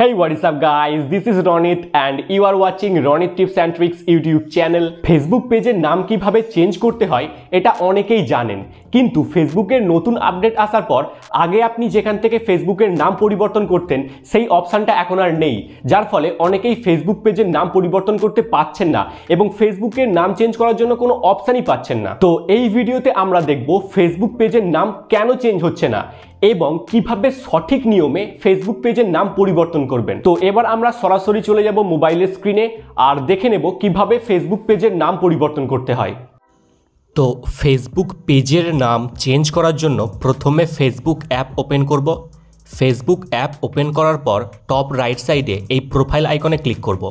Hey, what is up guys? This is Ronit and you are watching Ronit Tips and Tricks YouTube channel. Facebook পেজের নাম কিভাবে change করতে হয় এটা অনেকেই জানেন, কিন্তু ফেসবুকের নতুন আপডেট আসার পর আগে আপনি যেখান থেকে ফেসবুকের নাম পরিবর্তন করতেন সেই অপশনটা এখন আর নেই, যার ফলে অনেকেই ফেসবুক পেজের নাম পরিবর্তন করতে পারছেন না এবং ফেসবুকের নাম চেঞ্জ করার জন্য কোনো অপশনই পাচ্ছেন না। তো এই ভিডিওতে আমরা দেখব ফেসবুক পেজের নাম কেন চেঞ্জ হচ্ছে না এবং কিভাবে সঠিক নিয়মে ফেসবুক পেজের নাম পরিবর্তন করবেন। তো এবার আমরা সরাসরি চলে যাব মোবাইলের স্ক্রিনে আর দেখে নেব কিভাবে ফেসবুক পেজের নাম পরিবর্তন করতে হয়। তো ফেসবুক পেজের নাম চেঞ্জ করার জন্য প্রথমে ফেসবুক অ্যাপ ওপেন করব। ফেসবুক অ্যাপ ওপেন করার পর টপ রাইট সাইডে এই প্রোফাইল আইকনে ক্লিক করব।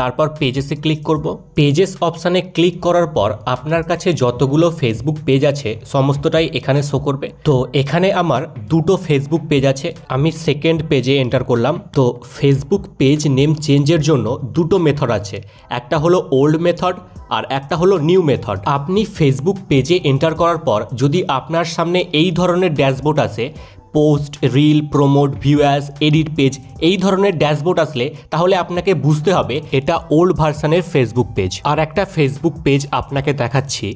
তারপর পেজেসে ক্লিক করব। পেজেস অপশানে ক্লিক করার পর আপনার কাছে যতগুলো ফেসবুক পেজ আছে সমস্তটাই এখানে শো করবে। তো এখানে আমার দুটো ফেসবুক পেজ আছে, আমি সেকেন্ড পেজে এন্টার করলাম। তো ফেসবুক পেজ নেম চেঞ্জের জন্য দুটো মেথড আছে, একটা হলো ওল্ড মেথড আর একটা হলো নিউ মেথড। আপনি ফেসবুক পেজে এন্টার করার পর যদি আপনার সামনে এই ধরনের ড্যাশবোর্ড আসে, post, reel, promote, viewers, edit page, এই ধরনের ড্যাশবোর্ড আসলে তাহলে আপনাকে বুঝতে হবে এটা ওল্ড ভার্সনের ফেসবুক পেজ। আর একটা ফেসবুক পেজ আপনাকে দেখাচ্ছি,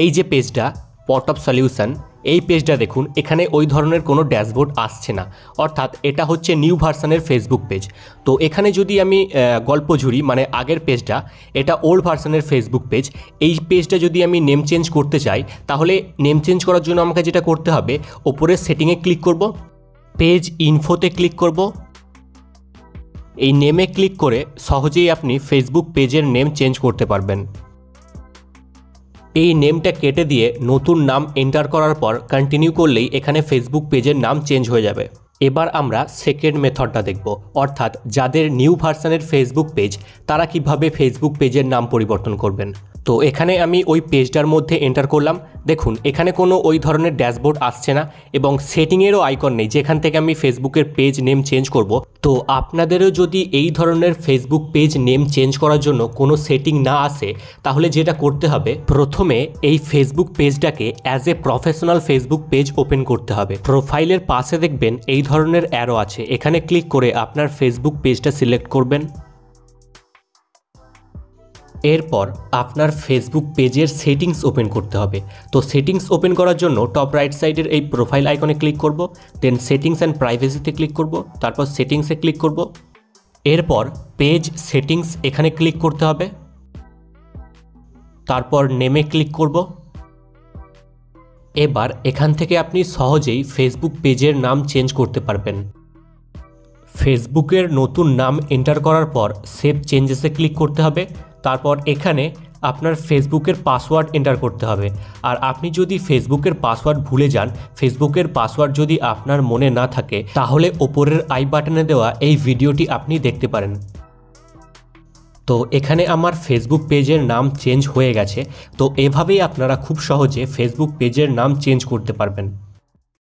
এই যে পেজটা পট অফ সলিউশন, এই পেজটা দেখুন, এখানে ওই ধরনের কোনো ড্যাশবোর্ড আসছে না, অর্থাৎ এটা হচ্ছে নিউ ভার্সনের ফেসবুক পেজ। তো এখানে যদি আমি গল্প ঝুড়ি মানে আগের পেজটা, এটা ওল্ড ভার্সনের ফেসবুক পেজ, এই পেজটা যদি আমি নেম চেঞ্জ করতে চাই তাহলে নেম চেঞ্জ করার জন্য আমাকে যেটা করতে হবে, ওপরের সেটিংয়ে ক্লিক করব, পেজ ইনফোতে ক্লিক করব, এই নেমে ক্লিক করে সহজেই আপনি ফেসবুক পেজের নেম চেঞ্জ করতে পারবেন। এই নেমটা কেটে দিয়ে নতুন নাম এন্টার করার পর কন্টিনিউ করলেই এখানে ফেসবুক পেজের নাম চেঞ্জ হয়ে যাবে। এবার আমরা সেকেন্ড মেথডটা দেখব, অর্থাৎ যাদের নিউ ভার্সনের ফেসবুক পেজ তারা কিভাবে ফেসবুক পেজের নাম পরিবর্তন করবেন। তো এখানে আমি ওই পেজটার মধ্যে এন্টার করলাম, দেখুন এখানে কোনো ওই ধরনের ড্যাশবোর্ড আসছে না এবং সেটিংয়েরও আইকন নেই যেখান থেকে আমি ফেসবুকের পেজ নেম চেঞ্জ করব। তো আপনাদেরও যদি এই ধরনের ফেসবুক পেজ নেম চেঞ্জ করার জন্য কোনো সেটিং না আসে তাহলে যেটা করতে হবে, প্রথমে এই ফেসবুক পেজটাকে as a professional Facebook page open করতে হবে। প্রোফাইলের পাশে দেখবেন এই ধরনের অ্যারো আছে, এখানে ক্লিক করে আপনার ফেসবুক পেজটা সিলেক্ট করবেন। এরপর আপনার ফেসবুক পেজের সেটিংস ওপেন করতে হবে। তো সেটিংস ওপেন করার জন্য টপ রাইট সাইডের এই প্রোফাইল আইকনে ক্লিক করব, দেন সেটিংস অ্যান্ড প্রাইভেসিতে ক্লিক করব, তারপর সেটিংসে ক্লিক করব। এরপর পেজ সেটিংস এখানে ক্লিক করতে হবে, তারপর নেমে ক্লিক করব। এবার এখান থেকে আপনি সহজেই ফেসবুক পেজের নাম চেঞ্জ করতে পারবেন। ফেসবুকের নতুন নাম এন্টার করার পর সেভ চেঞ্জেসে ক্লিক করতে হবে, তারপর এখানে আপনার ফেসবুকের পাসওয়ার্ড এন্টার করতে হবে। আর আপনি যদি ফেসবুকের পাসওয়ার্ড ভুলে যান, ফেসবুকের পাসওয়ার্ড যদি আপনার মনে না থাকে, তাহলে ওপরের আই বাটনে দেওয়া এই ভিডিওটি আপনি দেখতে পারেন। তো এখানে আমার ফেসবুক পেজের নাম চেঞ্জ হয়ে গেছে। তো এভাবেই আপনারা খুব সহজে ফেসবুক পেজের নাম চেঞ্জ করতে পারবেন।